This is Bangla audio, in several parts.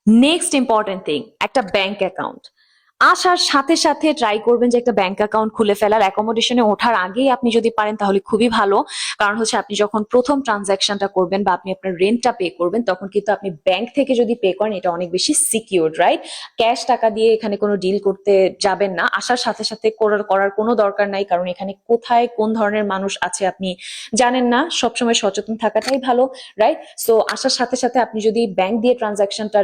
নেক্সট ইম্পর্টেন্ট থিং, একটা ব্যাংক অ্যাকাউন্ট। আসার সাথে সাথে ট্রাই করবেন যে একটা ব্যাংক অ্যাকাউন্ট খুলে ফেলার। অ্যাকোমোডেশনে ওঠার আগেই আপনি যদি পারেন তাহলে খুবই ভালো। কারণ হচ্ছে আপনি যখন প্রথম ট্রানজাকশনটা করবেন বা আপনি আপনার রেন্টটা পে করবেন, তখন কিন্তু আপনি ব্যাংক থেকে যদি পে করেন এটা অনেক বেশি সিকিউর, রাইট? ক্যাশ টাকা দিয়ে এখানে কোনো ডিল করতে যাবেন না। আসার সাথে সাথে করার কোনো দরকার নাই, কারণ এখানে কোথায় কোন ধরনের মানুষ আছে আপনি জানেন না। সবসময় সচেতন থাকাটাই ভালো, রাইট? সো আসার সাথে সাথে আপনি যদি ব্যাংক দিয়ে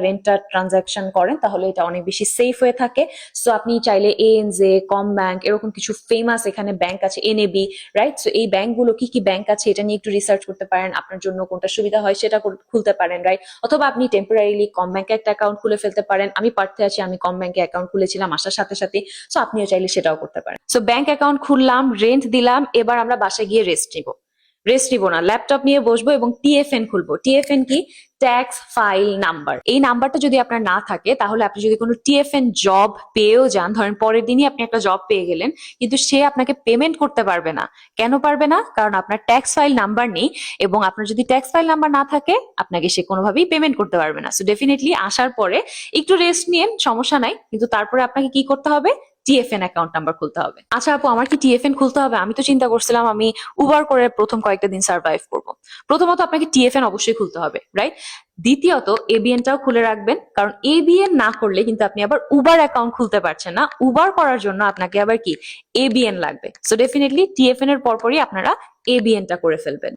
রেন্টটা ট্রানজাকশন করেন তাহলে এটা অনেক বেশি সেফ হয়ে থাকে। সো আপনি চাইলে এএনজে, কম ব্যাংক, এরকম কিছু ফেমাস এখানে ব্যাংক আছে, এনএবি, রাইট? সো এই ব্যাংকগুলো কি কি ব্যাংক আছে এটা নিয়ে একটু রিসার্চ করতে পারেন। আপনার জন্য কোনটা সুবিধা হয় সেটা খুলতে পারেন, রাইট? অথবা আপনি টেম্পোরারিলি কম ব্যাংকে একটা অ্যাকাউন্ট খুলে ফেলতে পারেন। আমি পার্থে আছি, আমি কম ব্যাংকে অ্যাকাউন্ট খুলেছিলাম আসার সাথে সাথে। সো আপনিও চাইলে সেটাও করতে পারেন। সো ব্যাংক অ্যাকাউন্ট খুললাম, রেন্ট দিলাম, এবার আমরা বাসায় গিয়ে রেস্ট নিব না, ল্যাপটপ নিয়ে বসবো এবং টিএফএন খুলবো। টিএফএন কি? Tax file number. এই নাম্বারটা যদি আপনার না থাকে তাহলে আপনি যদি কোনো টিএফএন জব পেয়েও যান, ধরেন পরের দিনই আপনি একটা জব পেয়ে গেলেন, কিন্তু সে আপনাকে পেমেন্ট করতে পারবে না। কেন পারবে না? কারণ আপনার ট্যাক্স ফাইল নাম্বার নেই, এবং আপনার যদি ট্যাক্স ফাইল নাম্বার না থাকে আপনাকে সে কোনোভাবেই পেমেন্ট করতে পারবে না। সো ডেফিনেটলি আসার পরে একটু রেস্ট নিন, সমস্যা নাই, কিন্তু তারপরে আপনাকে কি করতে হবে? টিএফএন অ্যাকাউন্ট নাম্বার খুলতে হবে। আচ্ছা আপু, আমার কি টিএফএন খুলতে হবে? আমি তো চিন্তা করছিলাম আমি উবার করে প্রথম কয়েকটা দিন সার্ভাইভ করব। প্রথমত আপনাকে টিএফএন অবশ্যই খুলতে হবে, রাইট? দ্বিতীয়ত এবিএনটাও খুলে রাখবেন, কারণ এবিএন না করলে কিন্তু আপনি আবার উবার অ্যাকাউন্ট খুলতে পারছেন না। উবার করার জন্য আপনাকে আবার কি এবিএন লাগবে। সো ডেফিনেটলি টিএফএন এর পরপরই আপনারা এবিএনটা করে ফেলবেন।